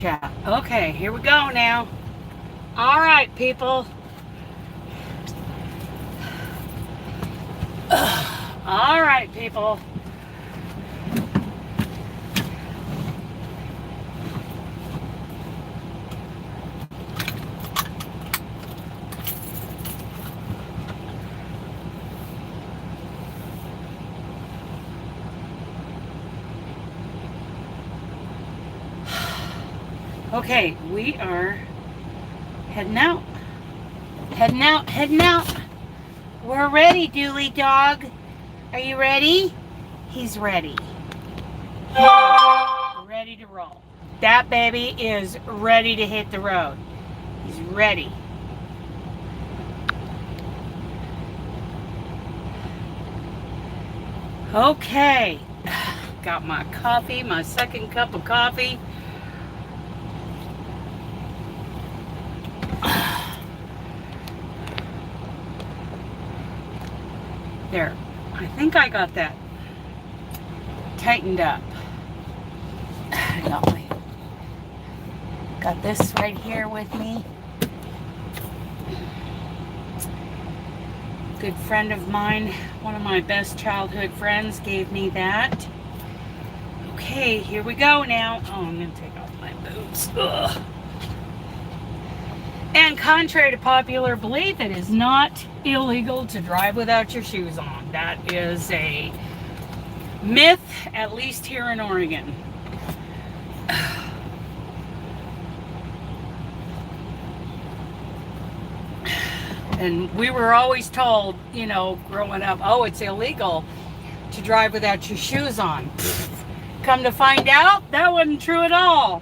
chat. Okay, here we go now. All right, people. All right, people. Okay, we are heading out. Heading out, heading out. We're ready, Dooley Dog. Are you ready? He's ready. Ready to roll. That baby is ready to hit the road. He's ready. Okay. Got my coffee, my second cup of coffee. There. I think I got that tightened up. Got this right here with me. Good friend of mine, one of my best childhood friends, gave me that. Okay, here we go now. Oh, I'm going to take off my boots. Ugh. And contrary to popular belief, it is not illegal to drive without your shoes on. That is a myth, at least here in Oregon. And we were always told, you know, growing up, oh, it's illegal to drive without your shoes on. Come to find out, that wasn't true at all.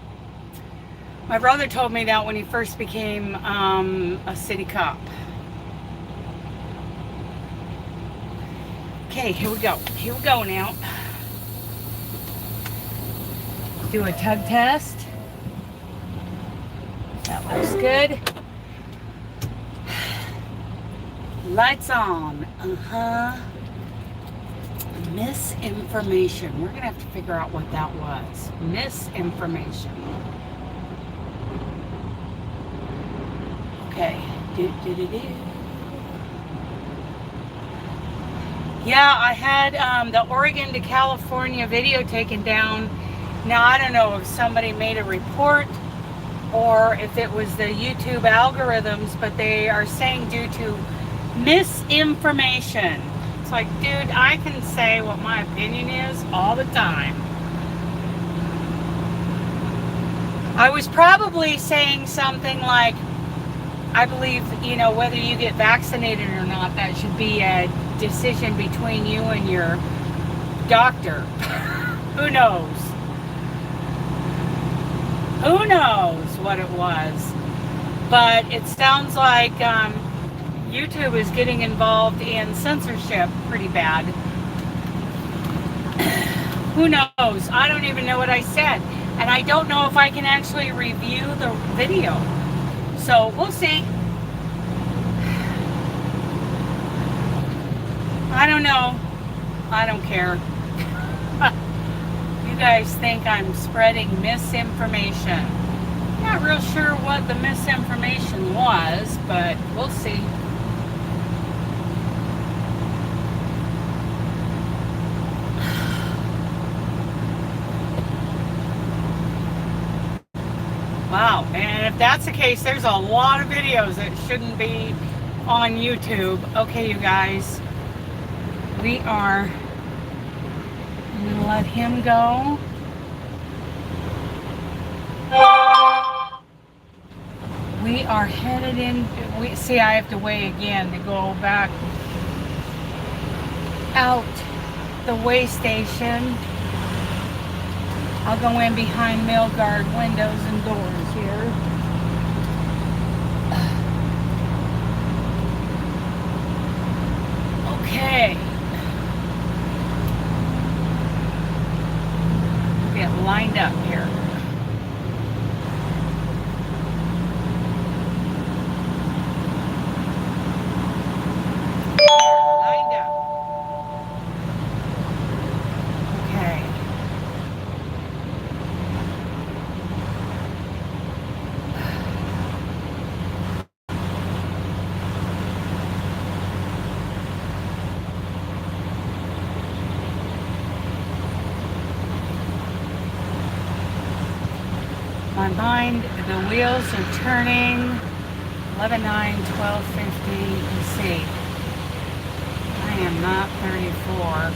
My brother told me that when he first became a city cop. Okay, here we go. Here we go now. Do a tug test. That looks good. Lights on. Misinformation. We're going to have to figure out what that was. Misinformation. Okay. Yeah, I had the Oregon to California video taken down. Now, I don't know if somebody made a report or if it was the YouTube algorithms, but they are saying due to misinformation. It's like, dude, I can say what my opinion is all the time. I was probably saying something like, I believe, you know, whether you get vaccinated or not, that should be a decision between you and your doctor. Who knows? Who knows what it was? But it sounds like YouTube is getting involved in censorship pretty bad. Who knows? I don't even know what I said. And I don't know if I can actually review the video. So we'll see. I don't know. I don't care. You guys think I'm spreading misinformation. Not real sure what the misinformation was, but we'll see. Wow, and if that's the case, there's a lot of videos that shouldn't be on YouTube. Okay, you guys, we are going to let him go. We are headed in. See, I have to weigh again to go back out the weigh station. I'll go in behind mail guard windows and doors here. Okay. Get lined up here. Lined up. Okay. My mind, the wheels are turning. 11:09, 12:50. Let's see. I am not 34.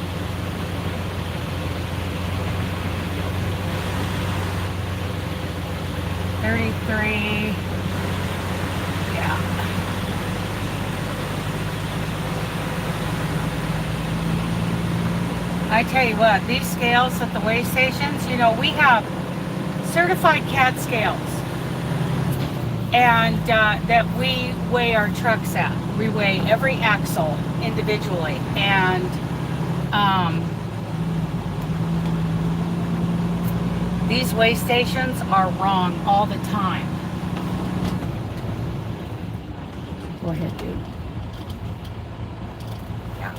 Yeah. I tell you what, these scales at the weigh stations, you know, we have certified cat scales, and that we weigh our trucks at. We weigh every axle individually, and these weigh stations are wrong all the time. Go ahead, dude. Yeah.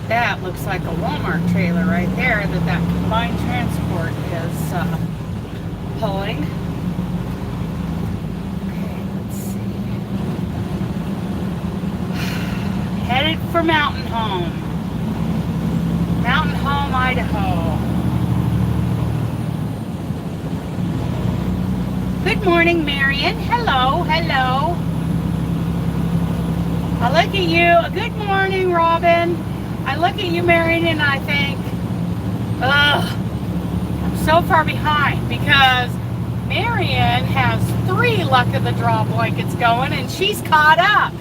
That looks like a Walmart trailer right there that combined transport is pulling. Okay, let's see. Headed for Mountain Home, Idaho. Good morning, Marion. Hello. I look at you. Good morning, Robin. I look at you, Marion, and I think, ugh, I'm so far behind, because Marion has 3 luck of the draw blankets going, and she's caught up.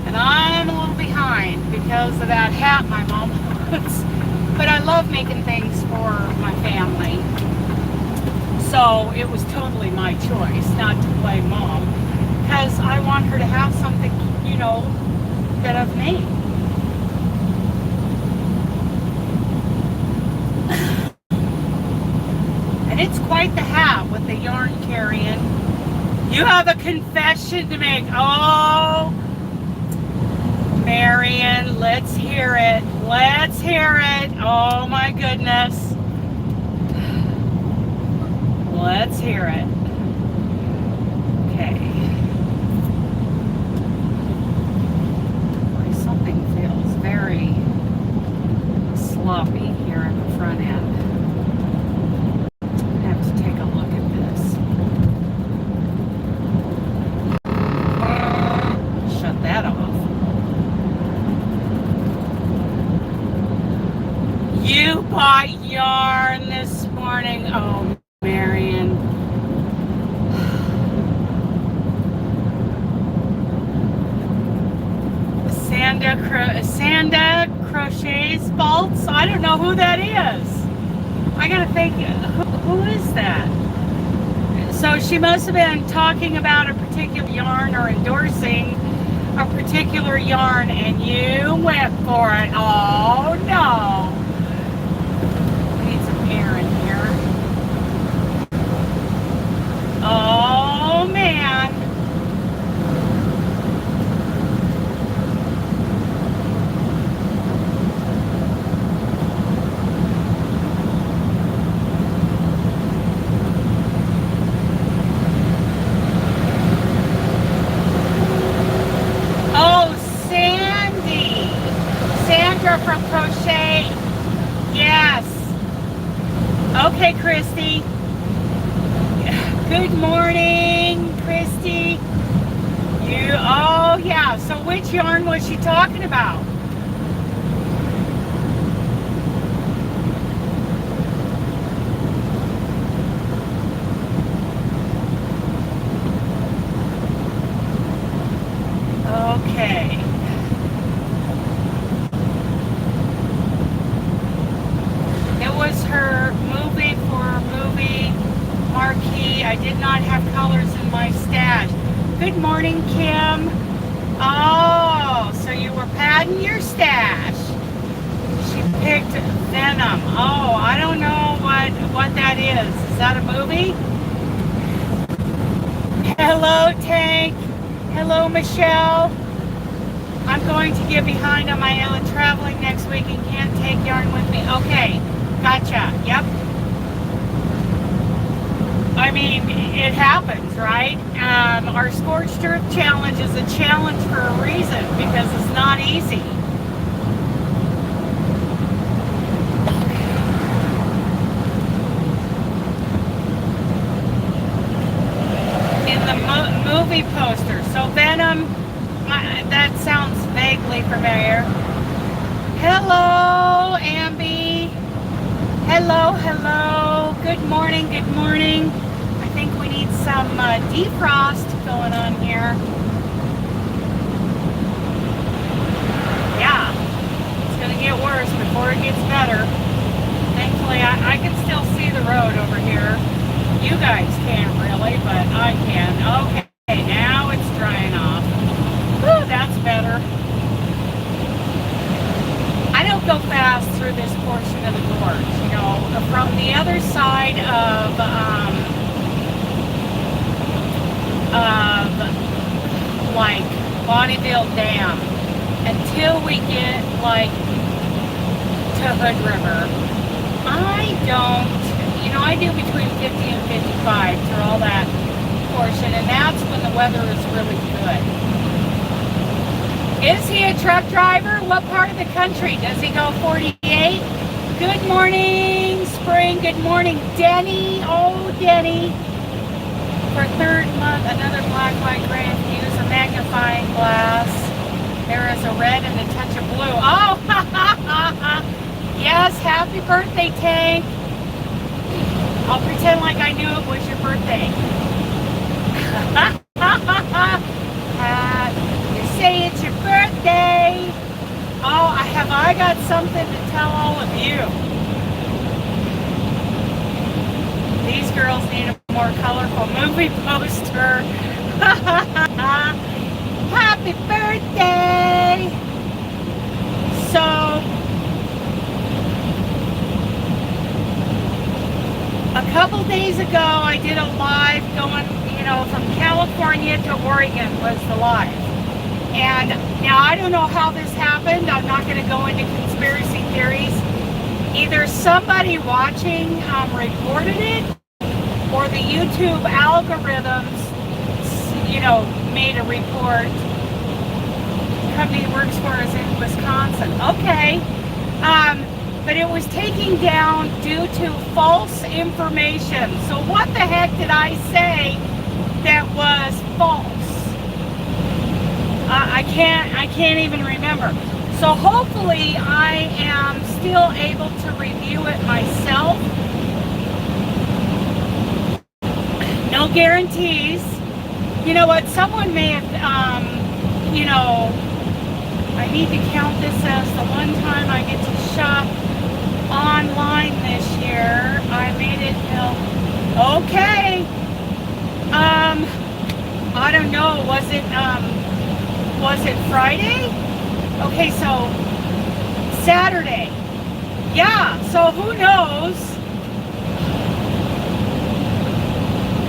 And I'm a little behind because of that hat my mom wants. But I love making things for my family. So it was totally my choice not to blame Mom, because I want her to have something, you know, that I've made. And it's quite the hat with the yarn carrying. You have a confession to make. Oh, Marion, let's hear it. Let's hear it. Oh my goodness. Let's hear it. Okay. Boy, something feels very sloppy here in the front end. I have to take a look at this. Shut that off. You bought yarn this morning. Oh, Marion. Sanda Crochet's Bolts. I don't know who that is. I gotta think, who is that? So she must have been talking about a particular yarn or endorsing a particular yarn, and you went for it. Oh no. Aaron here. Oh man. Oh, Sandy. Sandra from Crochet. Yes. Okay, Christy. Good morning, Christy. Oh yeah, so which yarn was she talking about? Okay. It was her movie marquee. I did not have colors in my stash. Good morning, Kim. Oh, so you were padding your stash. She picked Venom. Oh, I don't know what that is. Is that a movie? Hello, Tank. Hello, Michelle. I'm going to get behind on my traveling next week and can't take yarn with me. Okay, gotcha. Yep. I mean, it happens, right? Our Scorched Earth Challenge is a challenge for a reason, because it's not easy. In the movie poster. So Venom, that sounds vaguely familiar. Hello, Amby. Hello, hello. Good morning, good morning. I think we need some defrost going on here. Yeah, it's going to get worse before it gets better. Thankfully, I can still see the road over here. You guys can't really, but I can. Okay, now it's drying off. Whew, that's better. I don't go fast through this portion of the gorge. You know, from the other side of like Bonneville Dam until we get like to Hood River. I don't, you know, I do between 50 and 55 through all that portion, and that's when the weather is really good. Is he a truck driver? What part of the country? Does he go 48? Good morning, Spring. Good morning, Denny. Oh, Denny. For third month, another black, white, gray. Use a magnifying glass. There is a red and a touch of blue. Oh, yes, happy birthday, Tank. I'll pretend like I knew it was your birthday. You say it's your birthday. Oh, I got something to tell all of you. These girls need a more colorful movie poster. Happy birthday. So, a couple days ago, I did a live going, you know, from California to Oregon was the live. And now I don't know how this happened. I'm not going to go into conspiracy theories. Either somebody watching reported it, or the YouTube algorithms, you know, made a report. The company works for us in Wisconsin. Okay. But it was taken down due to false information. So what the heck did I say that was false? I can't even remember. So hopefully I am still able to review it myself. No guarantees. You know what? Someone may have, you know, I need to count this as the one time I get to shop online this year. I made it till, okay. I don't know, was it Friday? Okay, so Saturday. Yeah, so who knows?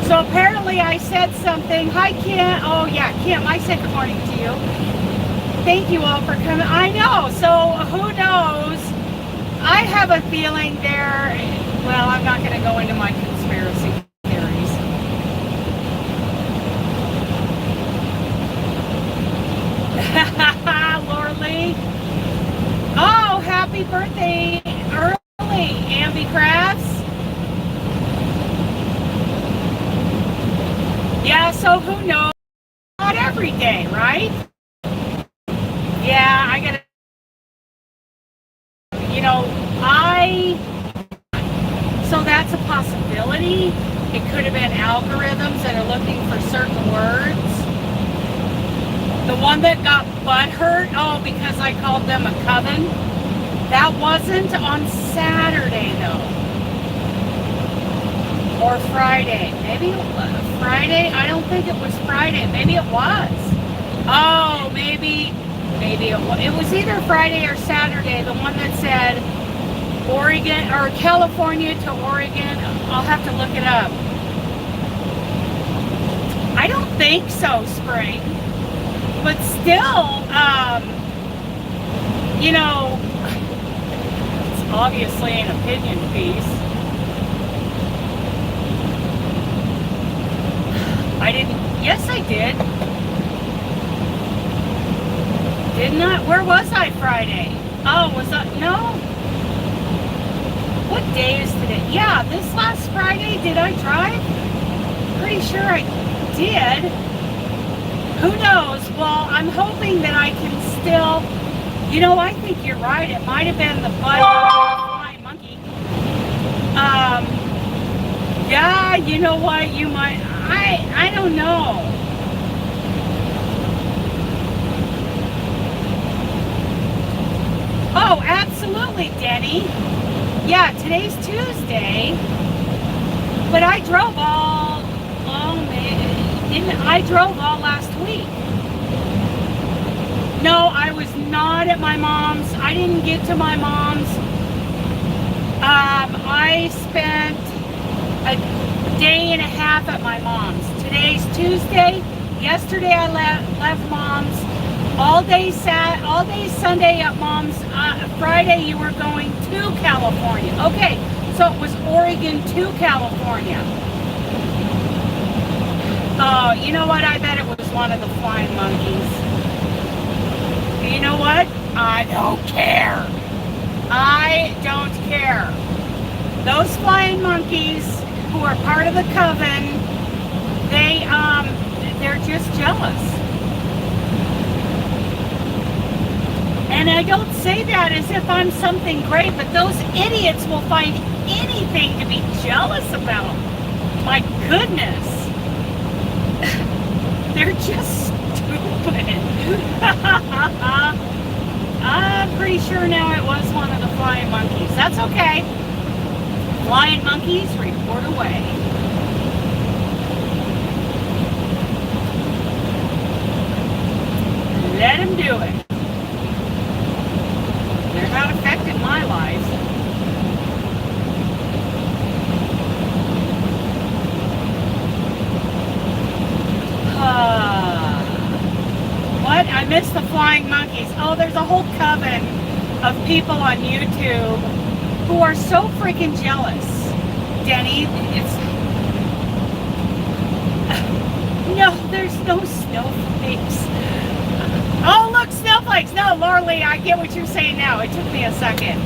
So apparently I said something. Hi, Kim. Oh, yeah, Kim, I said good morning to you. Thank you all for coming. I know, so who knows? I have a feeling there, well, I'm not going to go into my conspiracy theories. Laura Lee. Oh, happy birthday early, Amby Crafts. Yeah, so who knows? Not every day, right? Yeah, I gotta, you know, so that's a possibility. It could have been algorithms that are looking for certain words. The one that got butthurt, oh, because I called them a coven. That wasn't on Saturday, though. Or Friday. Maybe it was Friday? I don't think it was Friday. Maybe it was. Oh, maybe it was either Friday or Saturday. The one that said Oregon or California to Oregon. I'll have to look it up. I don't think so, Spring. But still, you know, it's obviously an opinion piece. I didn't. Yes, I did. Didn't I? Where was I Friday? Oh, was I? No. What day is today? Yeah, this last Friday, did I drive? Pretty sure I did. Who knows? Well, I'm hoping that I can still, you know, I think you're right. It might have been the butt of the flying monkey. Yeah, you know what? You might, I don't know. Oh, absolutely, Denny. Yeah, today's Tuesday, but I drove I drove all last week. No, I was not at my mom's. I didn't get to my mom's. I spent a day and a half at my mom's. Today's Tuesday. Yesterday I left mom's. All day Sunday at mom's. Friday you were going to California. Okay, so it was Oregon to California. Oh, you know what? I bet it was one of the flying monkeys. You know what? I don't care. I don't care. Those flying monkeys who are part of the coven, they're just jealous. And I don't say that as if I'm something great, but those idiots will find anything to be jealous about. My goodness. They're just stupid. I'm pretty sure now it was one of the flying monkeys. That's okay. Flying monkeys, report away. Let them do it. They're not affecting my life. What? I missed the flying monkeys. Oh, there's a whole coven of people on YouTube who are so freaking jealous. Denny, no, there's no snowflakes. Oh, look, snowflakes. No, Lorley, I get what you're saying now. It took me a second.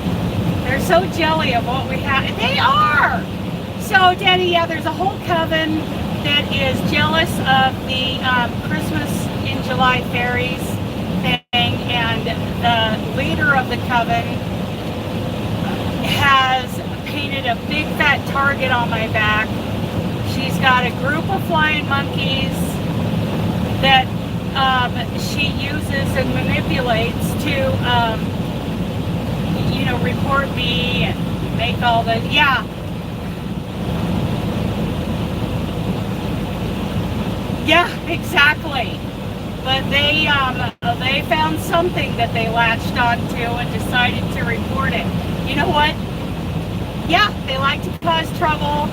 They're so jelly of what we have. They are. So, Denny, yeah, there's a whole coven that is jealous of the Christmas in July fairies thing, and the leader of the coven has painted a big fat target on my back. She's got a group of flying monkeys that she uses and manipulates to, report me and make all the, yeah. Yeah, exactly. But they found something that they latched onto and decided to report it. You know what? Yeah, they like to cause trouble.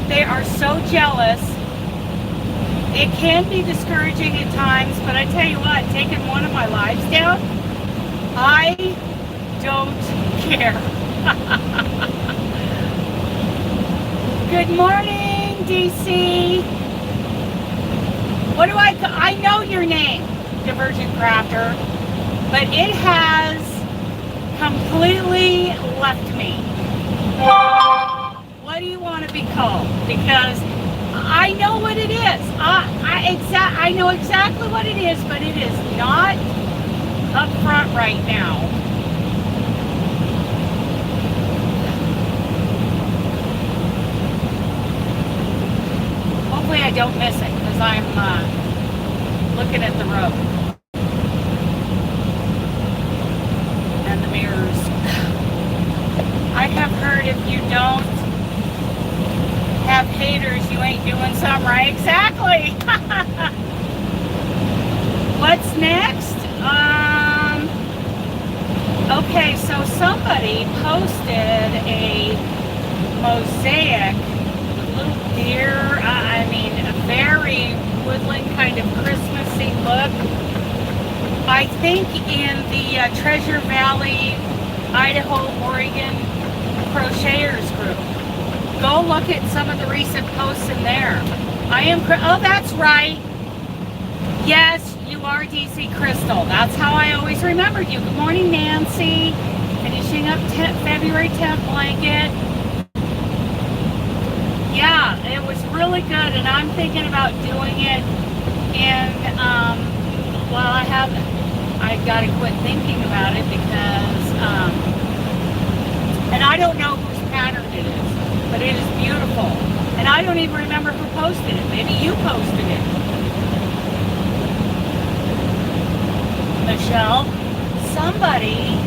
They are so jealous. It can be discouraging at times, but I tell you what, taking one of my lives down, I don't care. Good morning, DC. What do I know your name, Divergent Crafter, but it has completely left me. What do you want to be called? Because I know what it is. I know exactly what it is, but it is not up front right now. Hopefully I don't miss it, because I'm looking at the road and the mirrors. I have heard if you don't have haters, you ain't doing something right. Exactly. What's next? Okay, so somebody posted a mosaic with little deer, a very woodland kind of Christmassy look. I think in the Treasure Valley, Idaho, Oregon Crocheters group. Go look at some of the recent posts in there. I am, oh, that's right. Yes, you are DC Crystal. That's how I always remembered you. Good morning, Nancy. Finishing up February 10th blanket. Yeah, it was really good, and I'm thinking about doing it. And well, I got to quit thinking about it because, and I don't know whose pattern it is, but it is beautiful. And I don't even remember who posted it. Maybe you posted it. Michelle, somebody,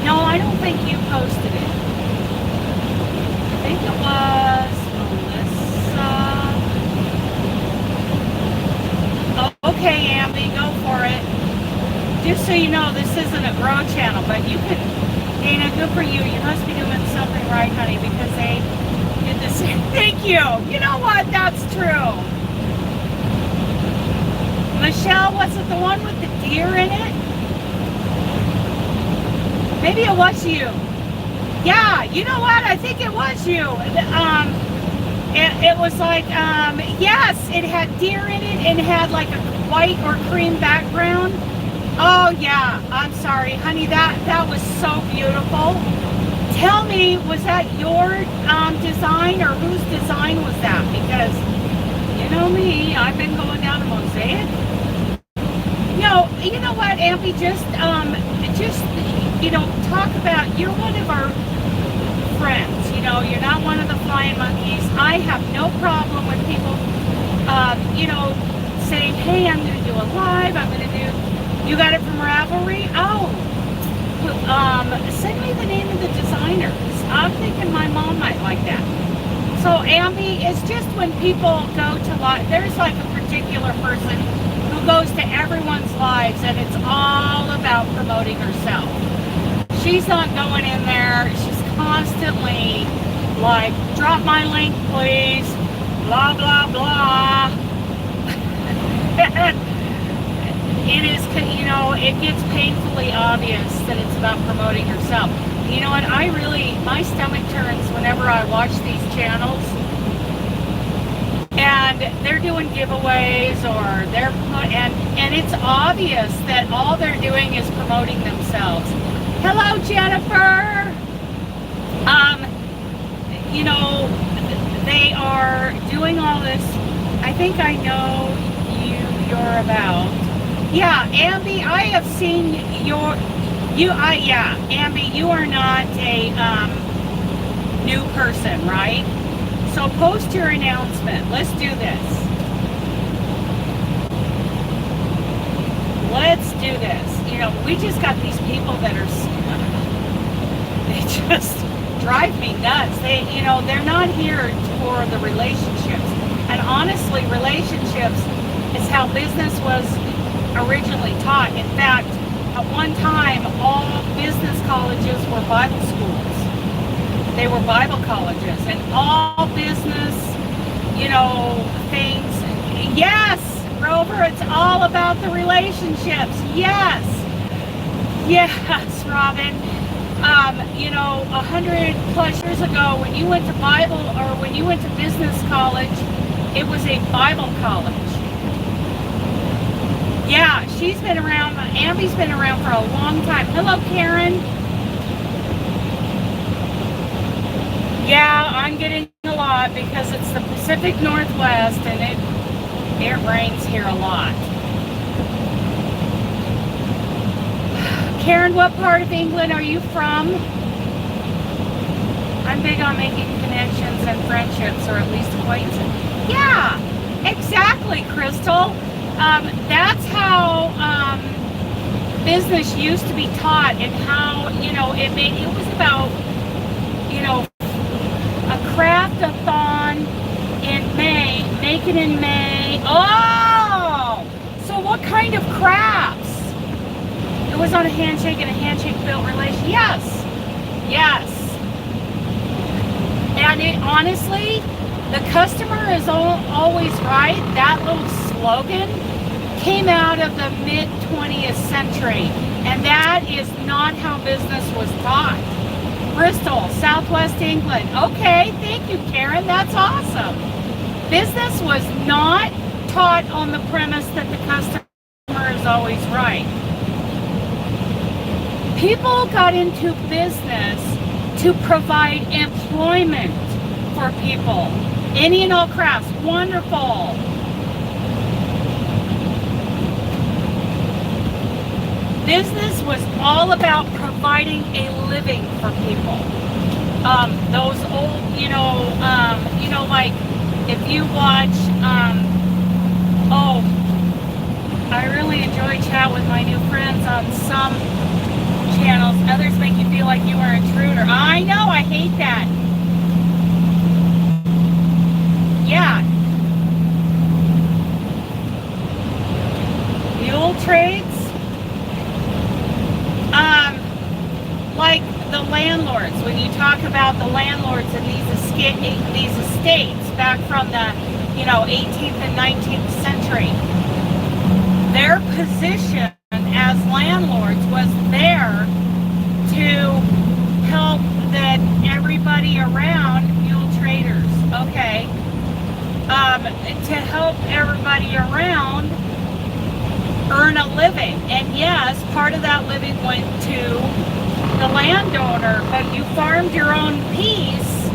no, I don't think you posted it. I think it was Melissa. Oh, okay, Amby, go for it. Just so you know, this isn't a grow channel, but you can, Dana, good for you. You must be doing something right, honey, because they did the same. Thank you. You know what? That's true. Michelle, was it the one with the deer in it? Maybe it was you. Yeah, you know what? I think it was you. It was like, yes, it had deer in it and had like a white or cream background. Oh yeah, I'm sorry, honey, that was so beautiful. Tell me, was that your design or whose design was that? Because you know me, I've been going down to Mosaic. No, you know what, Ampy, just you know, talk about, you're one of our friends, you know, you're not one of the flying monkeys. I have no problem with people, you know, saying, hey, I'm going to do a live, I'm going to do, you got it from Ravelry? Oh, send me the name of the designer. I'm thinking my mom might like that. So, Amby, it's just when people go to live, there's like a particular person who goes to everyone's lives and it's all about promoting herself. She's not going in there, she's constantly like, drop my link, please, blah, blah, blah. It is, you know, it gets painfully obvious that it's about promoting yourself. You know what, my stomach turns whenever I watch these channels and they're doing giveaways or and it's obvious that all they're doing is promoting themselves. Hello, Jennifer. You know, they are doing all this. I think I know you're about. Yeah, Amby, I have seen yeah, Amby, you are not a new person, right? So post your announcement. Let's do this. Let's do this. You know, we just got these people that are, they just drive me nuts. They, you know, they're not here for the relationships. And honestly, relationships is how business was originally taught. In fact, at one time, all business colleges were Bible schools. They were Bible colleges, and all business, you know, things. Yes, Rover, it's all about the relationships. Yes, yes, Robin. You know, 100+ years ago, when you went to Bible or when you went to business college, it was a Bible college. Yeah, she's been around, Amby's been around for a long time. Hello, Karen. Yeah, I'm getting a lot because it's the Pacific Northwest and it rains here a lot. Karen, what part of England are you from? I'm big on making connections and friendships, or at least acquaintances. Yeah, exactly, Crystal. That's how business used to be taught, and how, you know, it was about, you know, a craft-a-thon in May, make it in May. Oh, so what kind of crafts? It was on a handshake and a handshake built relation. Yes, yes. And it, honestly, the customer is always right. That little slogan came out of the mid-20th century, and that is not how business was taught. Bristol, Southwest England. Okay, thank you, Karen. That's awesome. Business was not taught on the premise that the customer is always right. People got into business to provide employment for people. Any and all crafts, wonderful. Business was all about providing a living for people. Those old, like if you watch, I really enjoy chat with my new friends on some channels. Others make you feel like you are an intruder. I know, I hate that. Yeah. Mule trades. Like the landlords, when you talk about the landlords in these estates back from the 18th and 19th century, their position as landlords was there to help everybody around, mule traders, okay, to help everybody around earn a living. And yes, part of that living went to the landowner, but you farmed your own piece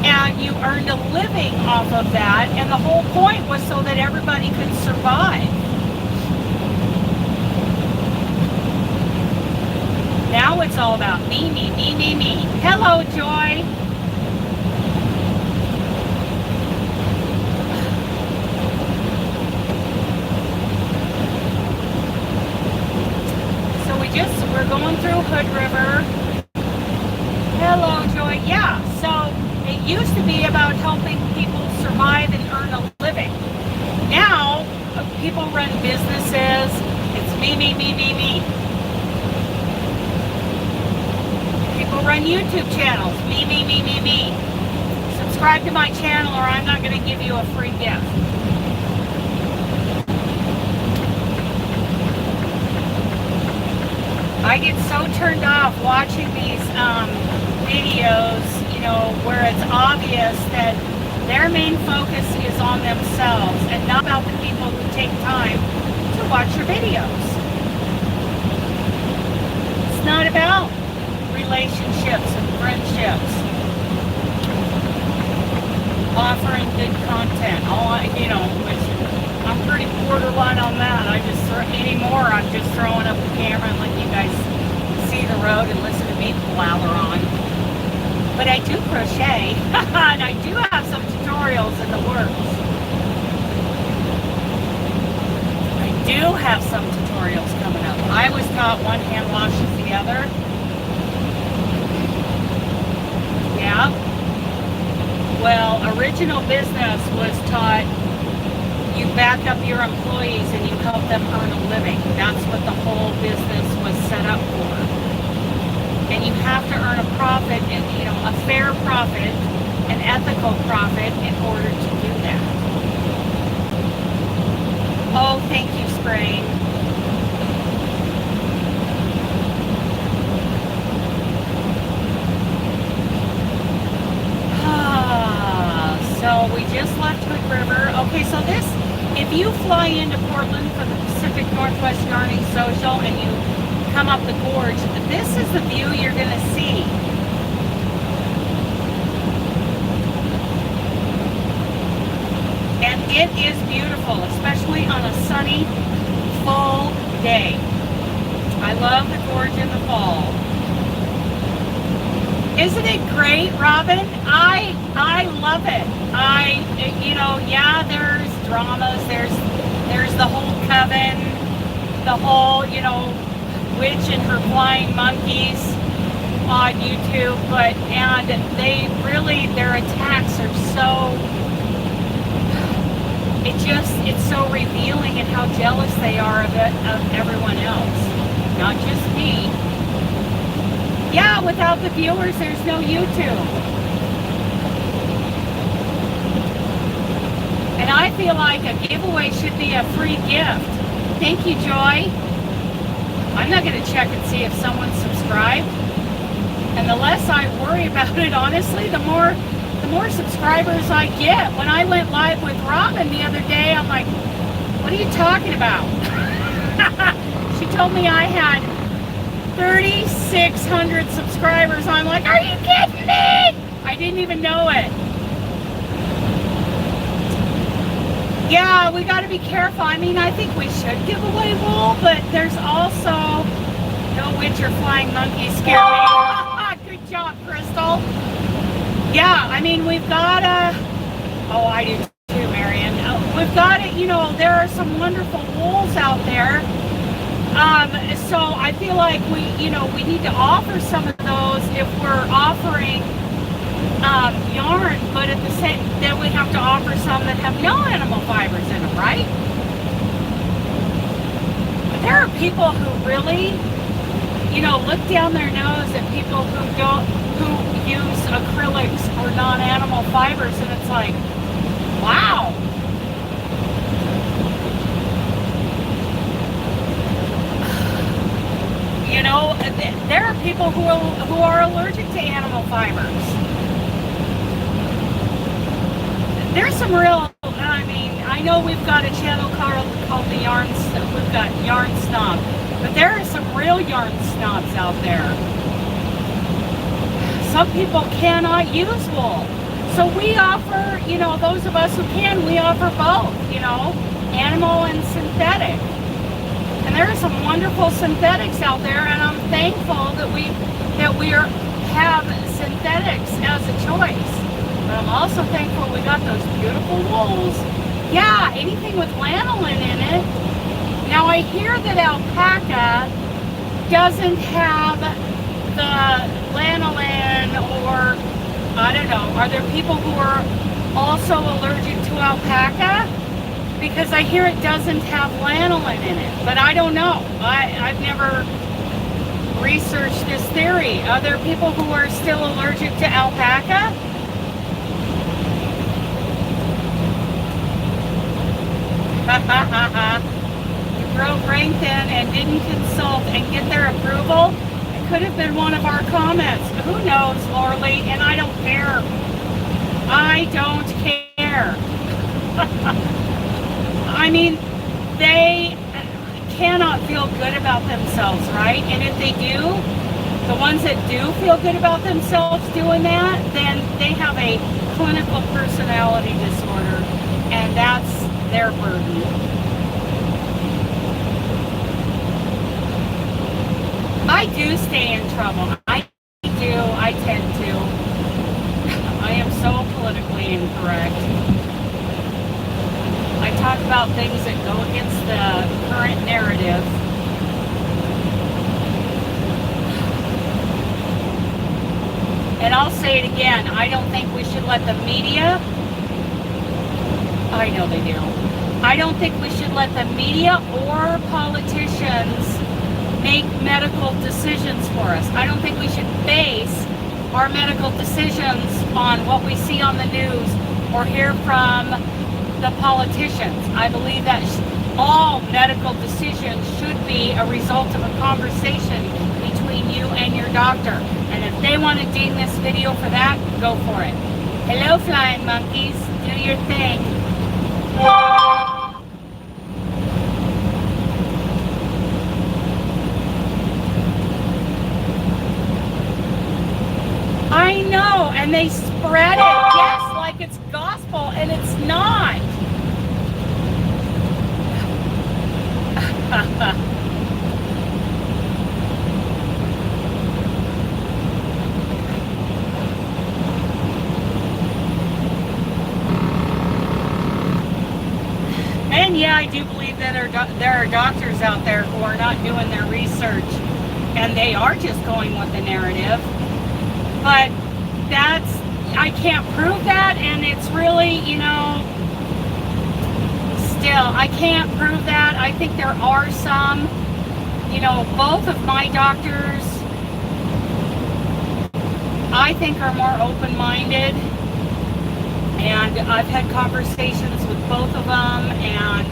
and you earned a living off of that, and the whole point was so that everybody could survive. Now it's all about me, me, me, me, me. Hello, Joy. We're going through Hood River. Hello, Joy. Yeah, so it used to be about helping people survive and earn a living. Now, people run businesses. It's me, me, me, me, me. People run YouTube channels. Me, me, me, me, me. Subscribe to my channel or I'm not going to give you a free gift. I get so turned off watching these videos, where it's obvious that their main focus is on themselves and not about the people who take time to watch your videos. It's not about relationships and friendships. Offering good content, which I'm pretty borderline on that. Anymore, I'm just throwing up the camera and letting you guys see the road and listen to me blather on. But I do crochet, and I do have some tutorials in the works. I do have some tutorials coming up. I was taught one hand washes the other. Yeah. Well, original business was taught you back up your employees and you help them earn a living. That's what the whole business was set up for. And you have to earn a profit, and a fair profit, an ethical profit in order to do that. Oh, thank you, Spring. So we just left Hood River. Okay, so this, if you fly into Portland for the Pacific Northwest Yarning Social and you come up the gorge, this is the view you're going to see. And it is beautiful, especially on a sunny, full day. I love the gorge in the fall. Isn't it great, Robin? I love it. Yeah, there's dramas. There's the whole coven, the whole, witch and her flying monkeys on YouTube. And their attacks are so, it's so revealing in how jealous they are of everyone else. Not just me. Yeah, without the viewers, there's no YouTube. And I feel like a giveaway should be a free gift. Thank you, Joy. I'm not going to check and see if someone's subscribed. And the less I worry about it, honestly, the more the more subscribers I get. When I went live with Robin the other day, I'm like, what are you talking about? She told me I had 3,600 subscribers. I'm like, are you kidding me? I didn't even know it. Yeah, we got to be careful. I mean, I think we should give away wool, but there's also no witch or flying monkey scare me. Good job, Crystal. Yeah, I mean, we've got to, oh, I do too, Marion. We've got to, you know, there are some wonderful wools out there. So I feel like we need to offer some of those if we're offering yarn, but at the same, then we have to offer some that have no animal fibers in them, right? But there are people who really, you know, look down their nose at people who use acrylics or non-animal fibers, and it's like, wow. You know, there are people who are allergic to animal fibers. There's some real, I mean, I know we've got a channel called the we've got Yarn Snob, but there are some real yarn snobs out there. Some people cannot use wool. So we offer, you know, those of us who can, we offer both, you know, animal and synthetic. And there are some wonderful synthetics out there, and I'm thankful that we have synthetics as a choice. But I'm also thankful we got those beautiful wools. Yeah, anything with lanolin in it. Now I hear that alpaca doesn't have the lanolin, or I don't know. Are there people who are also allergic to alpaca? Because I hear it doesn't have lanolin in it, but I don't know. I've never researched this theory. Are there people who are still allergic to alpaca? You grow brain thin and didn't consult and get their approval? It could have been one of our comments. Who knows, Lorley? And I don't care. I don't care. I mean, they cannot feel good about themselves, right? And if they do, the ones that do feel good about themselves doing that, then they have a clinical personality disorder, and that's their burden. I do stay in trouble. I tend to. I am so politically incorrect. I talk about things that go against the current narrative. And I'll say it again, I don't think we should let the media, I know they do, I don't think we should let the media or politicians make medical decisions for us. I don't think we should base our medical decisions on what we see on the news or hear from the politicians. I believe that all medical decisions should be a result of a conversation between you and your doctor. And if they want to ding this video for that, go for it. Hello, flying monkeys. Do your thing. I know, and they spread it, yes, like it's gospel, and it's not. And yeah, I do believe that there are doctors out there who are not doing their research, and they are just going with the narrative. But I can't prove that, and it's really, you know, still, I can't prove that. I think there are some, you know, both of my doctors, I think, are more open-minded, and I've had conversations with both of them, and,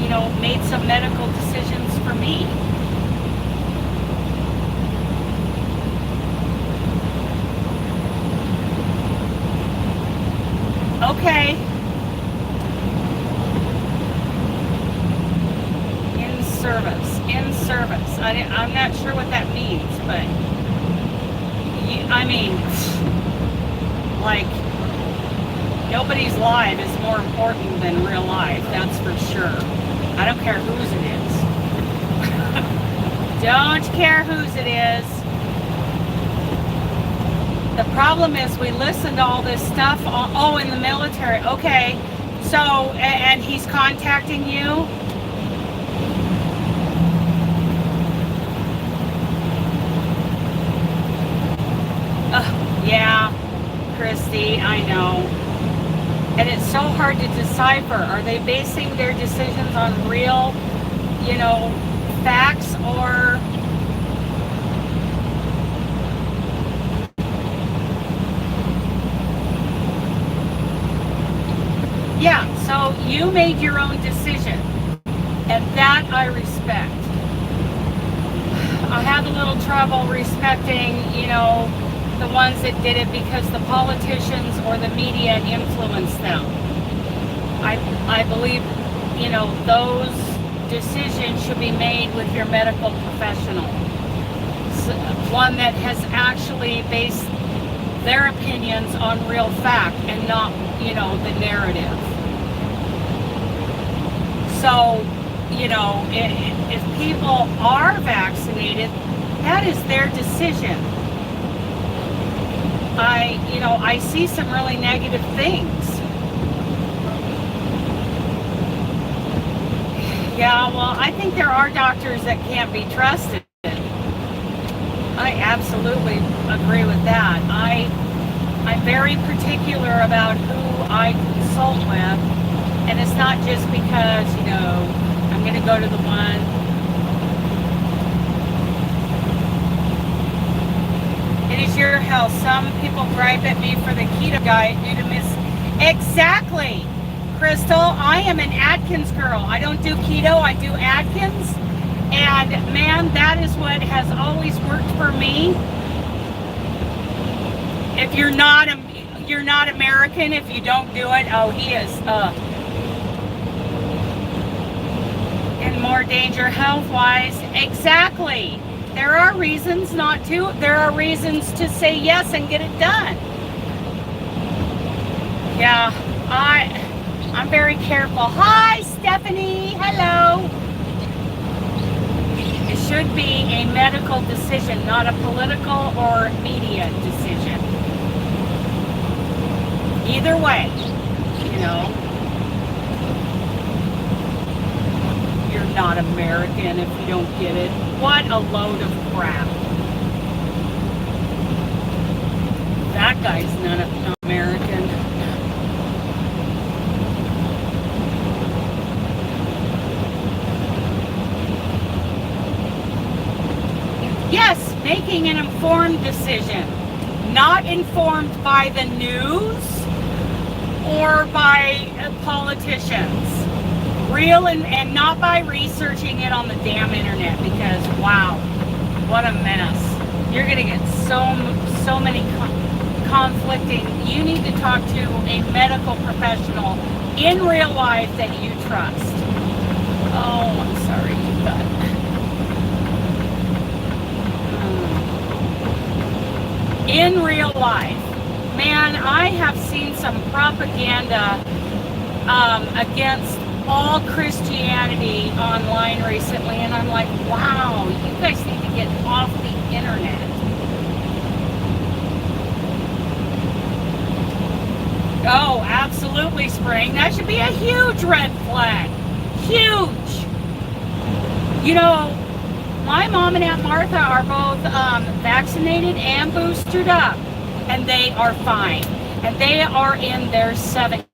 you know, made some medical decisions for me. service. In service. I'm not sure what that means, but I mean, like, nobody's life is more important than real life, that's for sure. I don't care whose it is. Don't care whose it is. The problem is we listen to all this stuff. Oh, in the military. Okay. So, and he's contacting you? Yeah, Christy, I know. And it's so hard to decipher. Are they basing their decisions on real, facts, or... Yeah, so you made your own decision, and that I respect. I have a little trouble respecting, the ones that did it because the politicians or the media influenced them. I believe, those decisions should be made with your medical professional. One that has actually based their opinions on real fact and not, the narrative. So, if people are vaccinated, that is their decision. I see some really negative things. Yeah, well, I think there are doctors that can't be trusted. I absolutely agree with that. I'm very particular about who I consult with, and it's not just because, I'm going to go to the one. It is your health. Some people gripe at me for the keto diet due to Exactly, Crystal. I am an Atkins girl. I don't do keto. I do Atkins. And man, that is what has always worked for me. If you're not American if you don't do it. Oh, he is in more danger health-wise. Exactly. There are reasons not to. There are reasons to say yes and get it done. Yeah, I'm very careful. Hi, Stephanie. Hello. It should be a medical decision, not a political or media decision. Either way, you're not American if you don't get it. What a load of crap. That guy's not American. Yes, making an informed decision. Not informed by the news or by politicians. Real and not by researching it on the damn internet, because wow, what a mess. You're going to get so many conflicting. You need to talk to a medical professional in real life that you trust. Oh, I'm sorry, but in real life, man, I have seen some propaganda against all Christianity online recently, and I'm like, wow, you guys need to get off the internet. Oh, absolutely, Spring. That should be a huge red flag. Huge. My mom and Aunt Martha are both vaccinated and boosted up, and they are fine. And they are in their 70s.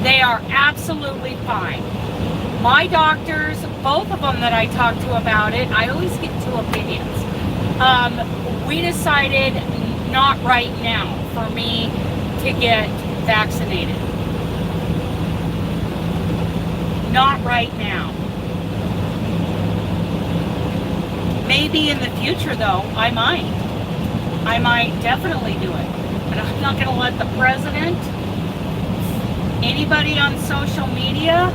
They are absolutely fine. My doctors, both of them that I talk to about it, I always get two opinions. We decided not right now for me to get vaccinated. Not right now. Maybe in the future, though, I might. I might definitely do it. But I'm not going to let the president, anybody on social media,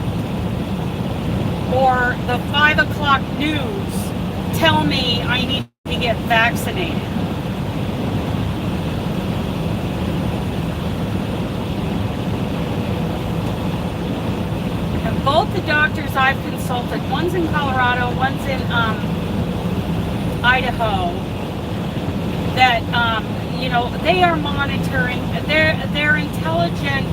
or the 5 o'clock news tell me I need to get vaccinated. And both the doctors I've consulted, one's in Colorado, one's in Idaho, that you know, they are monitoring. They're intelligent,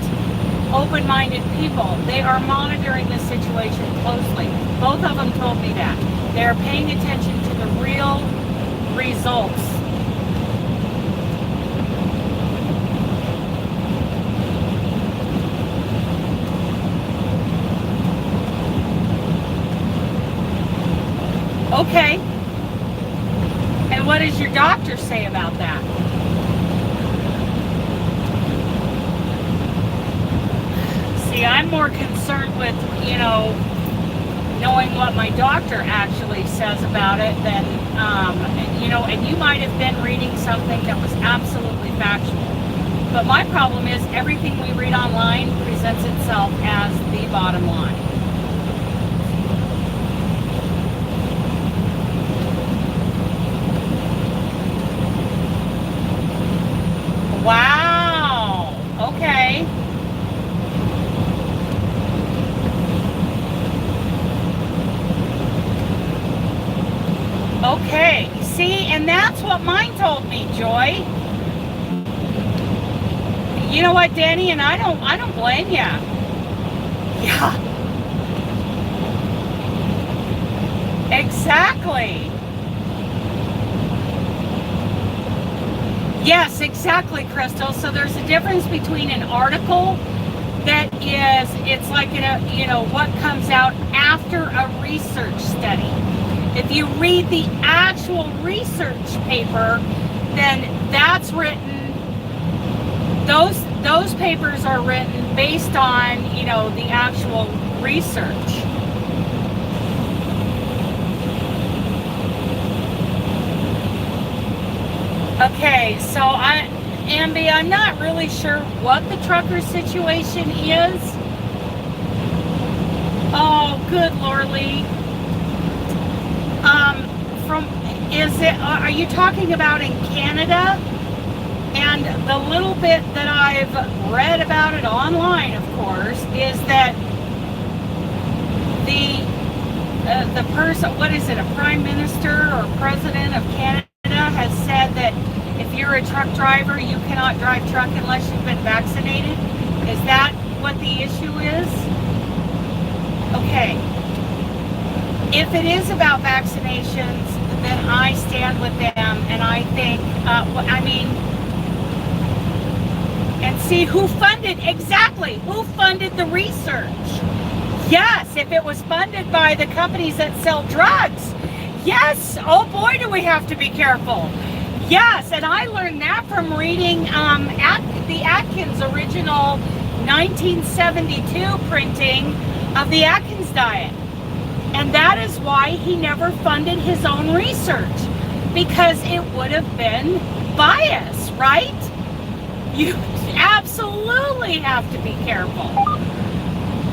open-minded people. They are monitoring the situation closely. Both of them told me that. They're paying attention to the real results. Okay. And what does your doctor say about that? See, I'm more concerned with, you know, knowing what my doctor actually says about it than, you know, and you might have been reading something that was absolutely factual. But my problem is everything we read online presents itself as the bottom line. Wow. Okay. Okay. See, and that's what mine told me, Joy. You know what, Danny? And I don't blame you. Yeah. Exactly. Yes, exactly, Crystal. So there's a difference between an article that is, it's like, you know, what comes out after a research study. If you read the actual research paper, then that's written, those papers are written based on, you know, the actual research. Okay, so Amby, I'm not really sure what the trucker situation is. Oh, good Lordly. Are you talking about in Canada? And the little bit that I've read about it online, of course, is that the person, what is it, a prime minister or president of Canada has said that if you're a truck driver, you cannot drive truck unless you've been vaccinated. Is that what the issue is? Okay. If it is about vaccinations, then I stand with them, and I think, and see who funded, exactly, who funded the research. Yes, if it was funded by the companies that sell drugs, yes, oh boy, do we have to be careful. Yes, and I learned that from reading the Atkins original 1972 printing of the Atkins diet. And that is why he never funded his own research, because it would have been bias, right? You absolutely have to be careful.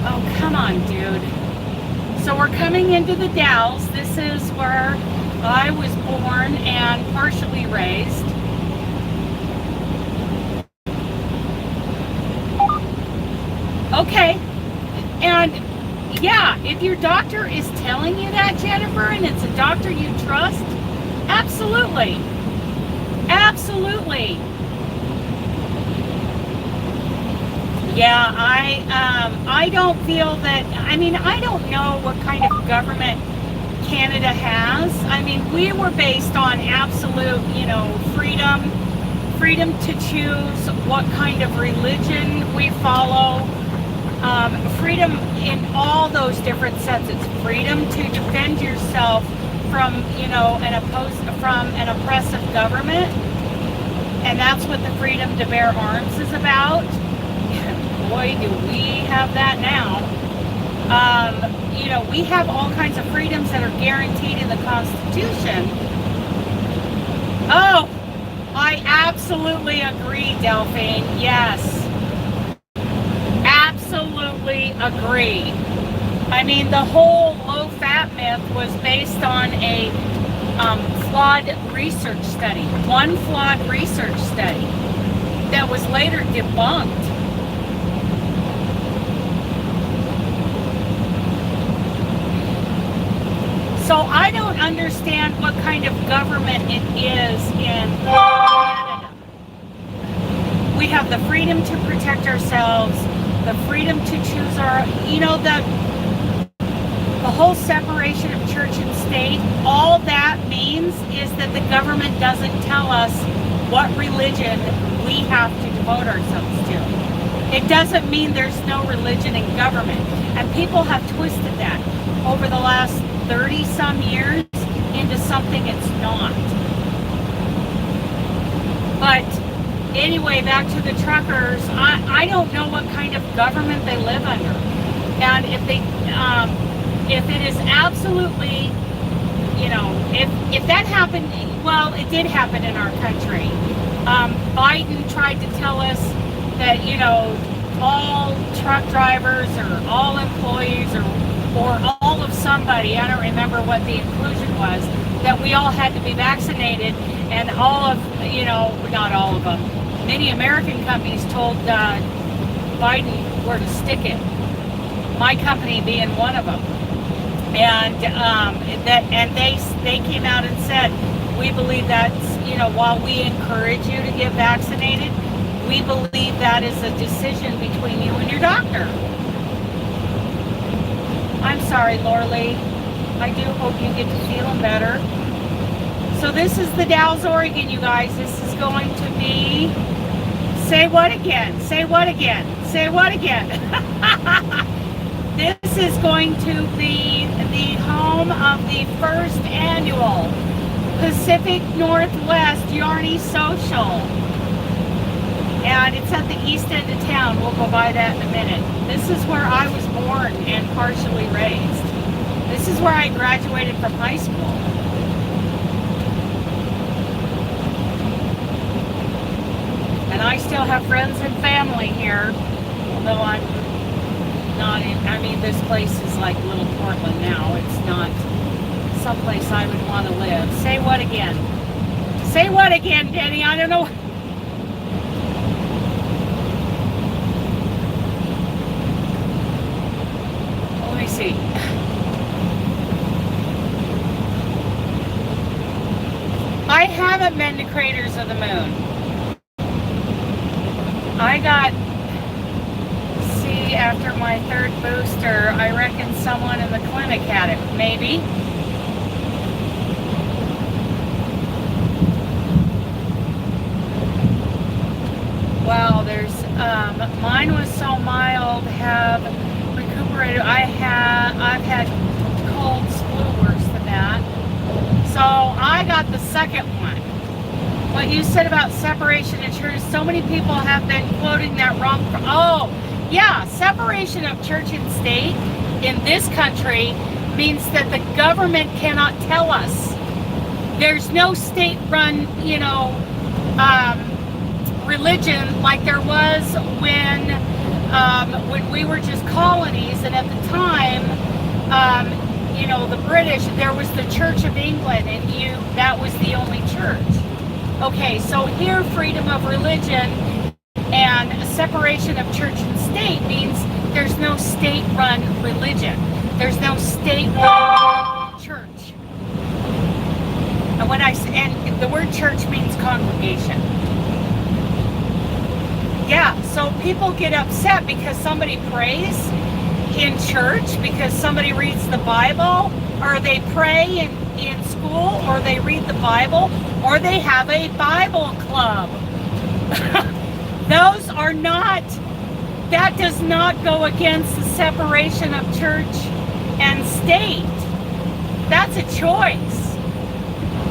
Oh, come on, dude. So we're coming into the Dalles. This is where I was born and partially raised. Okay. And yeah, if your doctor is telling you that, Jennifer, and it's a doctor you trust, absolutely. Absolutely. Yeah, I don't feel that, I mean, I don't know what kind of government Canada has. I mean, we were based on absolute, you know, freedom to choose what kind of religion we follow. Freedom in all those different senses. Freedom to defend yourself from, you know, from an oppressive government. And that's what the freedom to bear arms is about. Boy, do we have that now. You know, we have all kinds of freedoms that are guaranteed in the Constitution. Oh, I absolutely agree, Delphine. Yes. Absolutely agree. I mean, the whole fat myth was based on a flawed research study. One flawed research study that was later debunked. So I don't understand what kind of government it is in Canada. We have the freedom to protect ourselves, the freedom to choose our, the whole separation of church and state. All that means is that the government doesn't tell us what religion we have to devote ourselves to. It doesn't mean there's no religion in government. And people have twisted that over the last 30 some years into something it's not. But anyway, back to the truckers. I don't know what kind of government they live under. And if it is absolutely, if that happened, well, it did happen in our country. Biden tried to tell us that, all truck drivers or all employees or all of somebody, I don't remember what the inclusion was, that we all had to be vaccinated, and all of, not all of them, many American companies told Biden where to stick it. My company being one of them. And they came out and said, we believe that's, while we encourage you to get vaccinated, we believe that is a decision between you and your doctor. I'm sorry, Lorley. I do hope you get to feeling better. So this is the Dalles, Oregon, you guys. This is going to be, say what again? Say what again? Say what again? This is going to be the home of the first annual Pacific Northwest Yarny Social. And it's at the east end of town. We'll go by that in a minute. This is where I was born and partially raised. This is where I graduated from high school. And I still have friends and family here, although I'm not in, this place is like little Portland now. It's not someplace I would want to live. Say what again? Say what again, Denny? I don't know. Let me see. I haven't been to Craters of the Moon. I got, after my third booster, I reckon someone in the clinic had it, maybe. Wow, there's, mine was so mild, have recuperated. I've had colds, flu worse than that. So I got the second one. What you said about separation of church, so many people have been quoting that wrong. Yeah, separation of church and state in this country means that the government cannot tell us. There's no state-run, religion like there was when we were just colonies, and at the time, the British, there was the Church of England, and that was the only church. Okay, so here, freedom of religion and separation of church and state means there's no state-run religion. There's no state-run church. And the word church means congregation. Yeah, so people get upset because somebody prays in church, because somebody reads the Bible, or they pray in school, or they read the Bible, or they have a Bible club. Those are not, that does not go against the separation of church and state. That's a choice.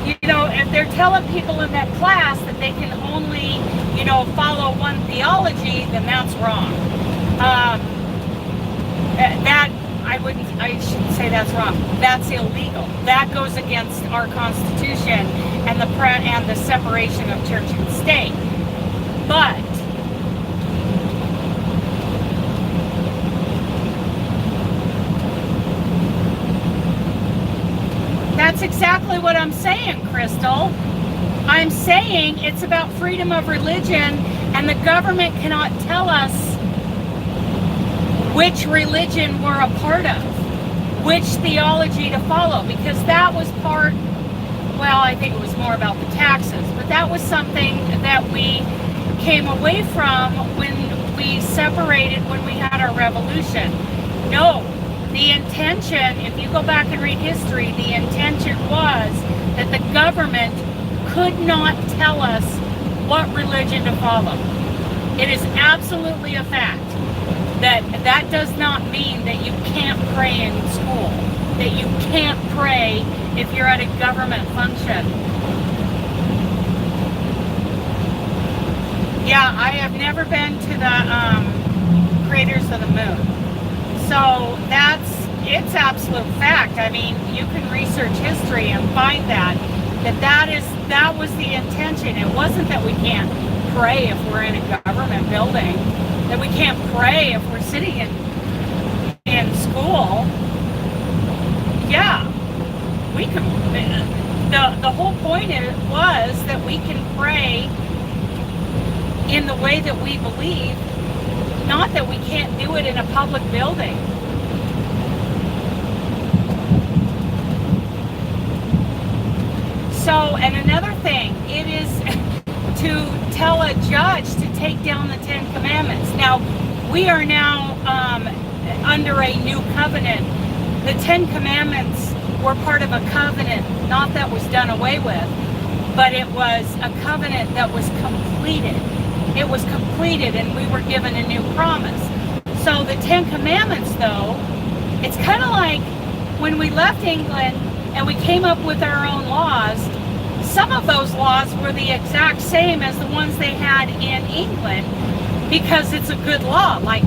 If they're telling people in that class that they can only, follow one theology, then that's wrong. I shouldn't say that's wrong. That's illegal. That goes against our Constitution and the separation of church and state. But That's exactly what I'm saying, Crystal. I'm saying it's about freedom of religion, and the government cannot tell us which religion we're a part of, which theology to follow, because that was part, well, I think it was more about the taxes, but that was something that we came away from when we separated, when we had our revolution. No, the intention, if you go back and read history, the intention was that the government could not tell us what religion to follow. It is absolutely a fact that that does not mean that you can't pray in school, that you can't pray if you're at a government function. Yeah, I have never been to the craters of the moon. So it's absolute fact. I mean, you can research history and find that was the intention. It wasn't that we can't pray if we're in a government building, that we can't pray if we're sitting in school. Yeah, we can. The whole point was that we can pray in the way that we believe, not that we can't do it in a public building. So, and another thing, it is to tell a judge to take down the Ten Commandments. Now, we are now under a new covenant. The Ten Commandments were part of a covenant, not that was done away with, but it was a covenant that was completed. It was completed, and we were given a new promise. So the Ten Commandments, though, it's kind of like when we left England and we came up with our own laws. Some of those laws were the exact same as the ones they had in England, because it's a good law, like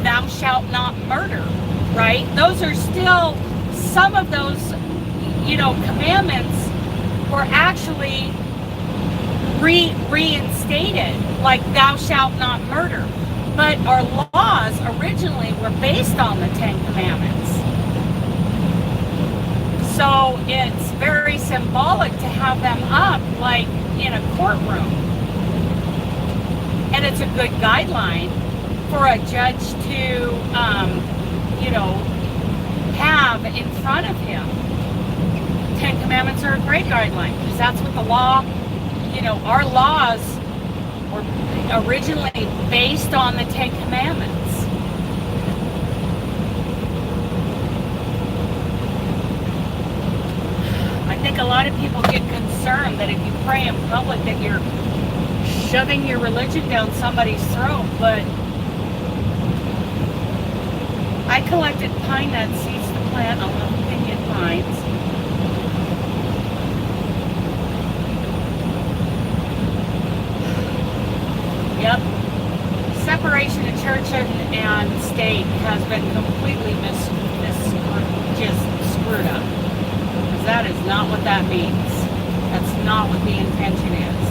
thou shalt not murder, right? Those are still, some of those, commandments were actually reinstated, like thou shalt not murder. But our laws originally were based on the Ten Commandments. So it's very symbolic to have them up like in a courtroom. And it's a good guideline for a judge to, have in front of him. Ten Commandments are a great guideline, because that's what the law, our laws were originally based on the Ten Commandments. I think a lot of people get concerned that if you pray in public that you're shoving your religion down somebody's throat, but I collected pine nut seeds to plant on little pinyon pines. Yep. Separation of church and state has been completely just screwed up. Because that is not what that means. That's not what the intention is.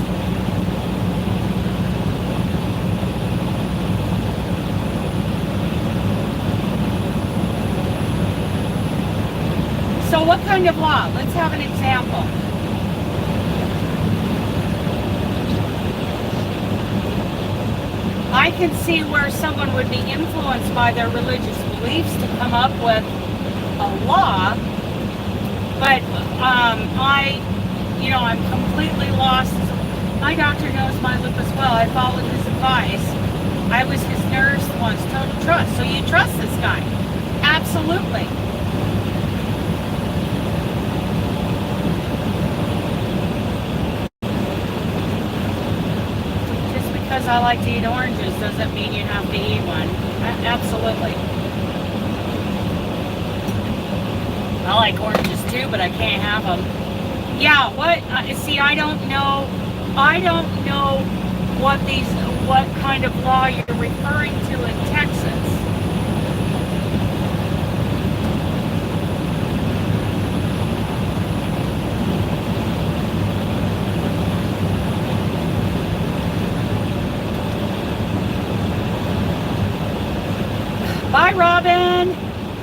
So what kind of law? Let's have an example. I can see where someone would be influenced by their religious beliefs to come up with a law, but I'm completely lost. My doctor knows my lupus well. I followed his advice. I was his nurse once, total trust. So you trust this guy? Absolutely. Because I like to eat oranges doesn't mean you have to eat one. Absolutely. I like oranges too, but I can't have them. Yeah, see, I don't know what kind of law you're referring to in Texas. Bye, Robin.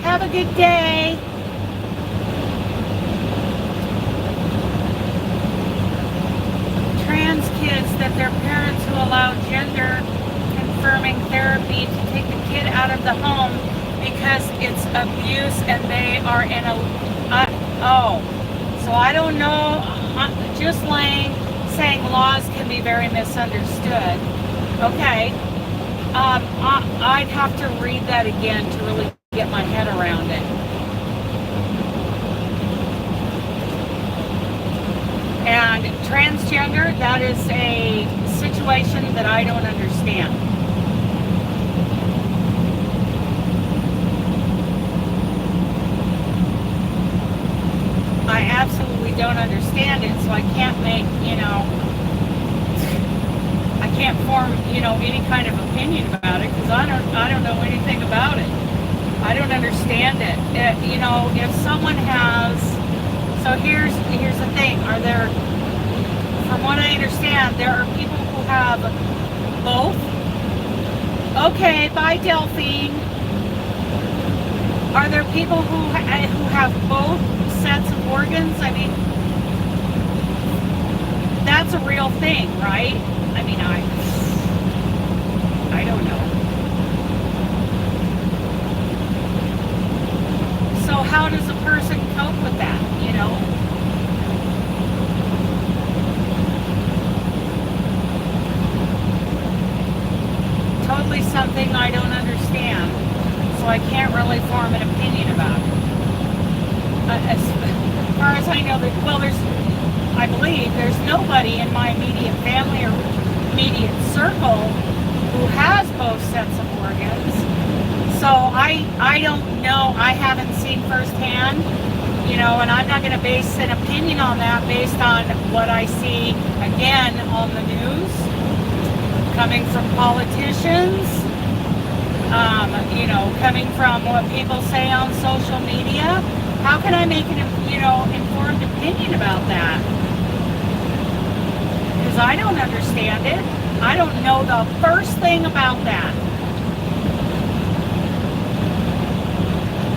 Have a good day. this, and they are in a, oh, so I don't know, just saying laws can be very misunderstood. Okay, I'd have to read that again to really get my head around it. And transgender, that is a situation that I don't understand. I absolutely don't understand it, so I can't make, I can't form, any kind of opinion about it, because I don't know anything about it. I don't understand it. If someone has, so here's the thing, from what I understand, there are people who have both. Okay, bye Delphine. Are there people who have both sets of organs? I mean, that's a real thing, right? I mean, I don't know. So how does a person cope with that, Totally something I don't understand, so I can't really form an opinion about it. As far as I know, I believe there's nobody in my immediate family or immediate circle who has both sets of organs. So I don't know. I haven't seen firsthand, and I'm not going to base an opinion on that based on what I see, again, on the news, coming from politicians, coming from what people say on social media. How can I make an, informed opinion about that? Because I don't understand it. I don't know the first thing about that.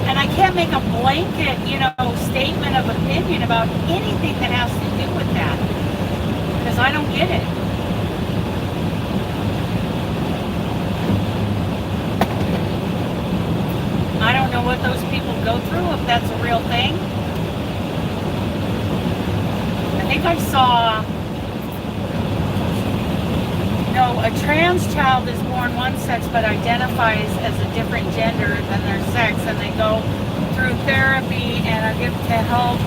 And I can't make a blanket, statement of opinion about anything that has to do with that. Because I don't get it. I don't know what those people go through, if that's a real thing. I think I saw, a trans child is born one sex but identifies as a different gender than their sex, and they go through therapy and are given to help,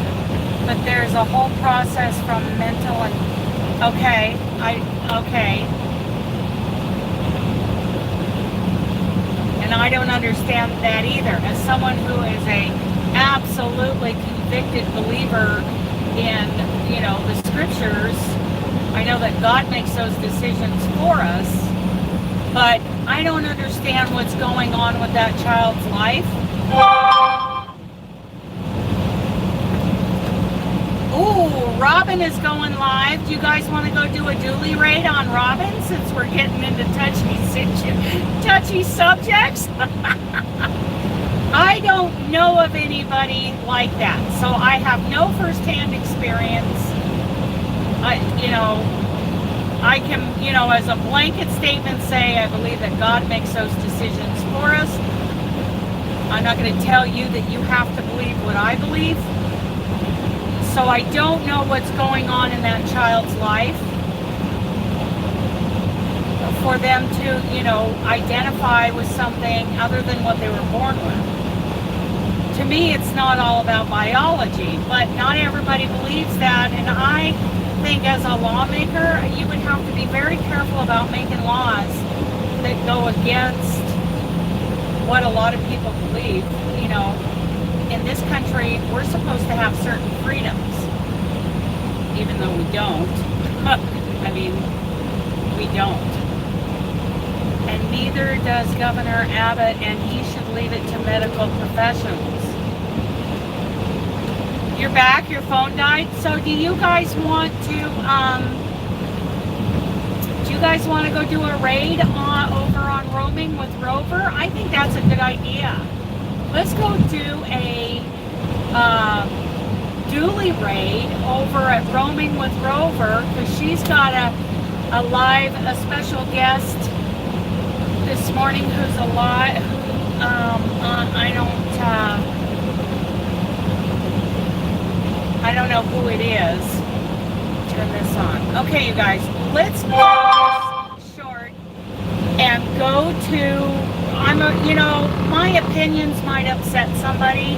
but there's a whole process from mental and, okay. And I don't understand that either. As someone who is a absolutely convicted believer in, the scriptures, I know that God makes those decisions for us, but I don't understand what's going on with that child's life. Ooh, Robin is going live. Do you guys want to go do a dually raid on Robin, since we're getting into touchy subjects? I don't know of anybody like that, so I have no first-hand experience. I can, as a blanket statement say I believe that God makes those decisions for us. I'm not going to tell you that you have to believe what I believe. So I don't know what's going on in that child's life for them to, identify with something other than what they were born with. To me, it's not all about biology, but not everybody believes that, and I think as a lawmaker, you would have to be very careful about making laws that go against what a lot of people believe. In this country, we're supposed to have certain freedoms, even though we don't. I mean, we don't. And neither does Governor Abbott, and he should leave it to medical professionals. You're back, your phone died. So do you guys want to go do a raid over on Roaming with Rover? I think that's a good idea. Let's go do a dually raid over at Roaming with Rover, because she's got a special guest this morning who's alive. I don't know who it is. Turn this on. Okay, you guys, let's cut this short and go to, my opinions might upset somebody,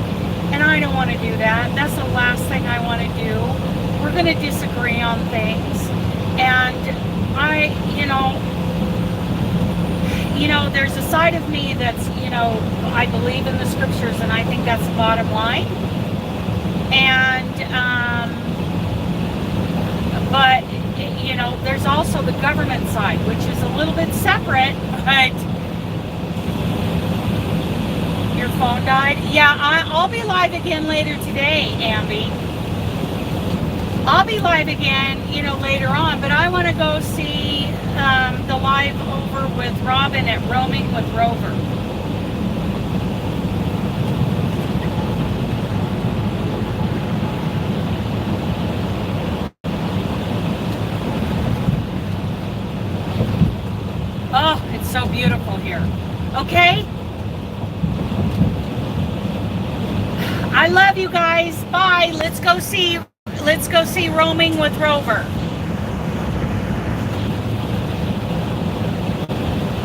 and I don't want to do that. That's the last thing I want to do. We're going to disagree on things, and there's a side of me that's, I believe in the scriptures, and I think that's the bottom line. And, but, there's also the government side, which is a little bit separate, but your phone died? Yeah, I'll be live again later today, Amby. I'll be live again, later on, but I want to go see the live over with Robin at Roaming with Rover. Oh, it's so beautiful here. Okay? I love you guys. Bye. Let's go see Roaming with Rover.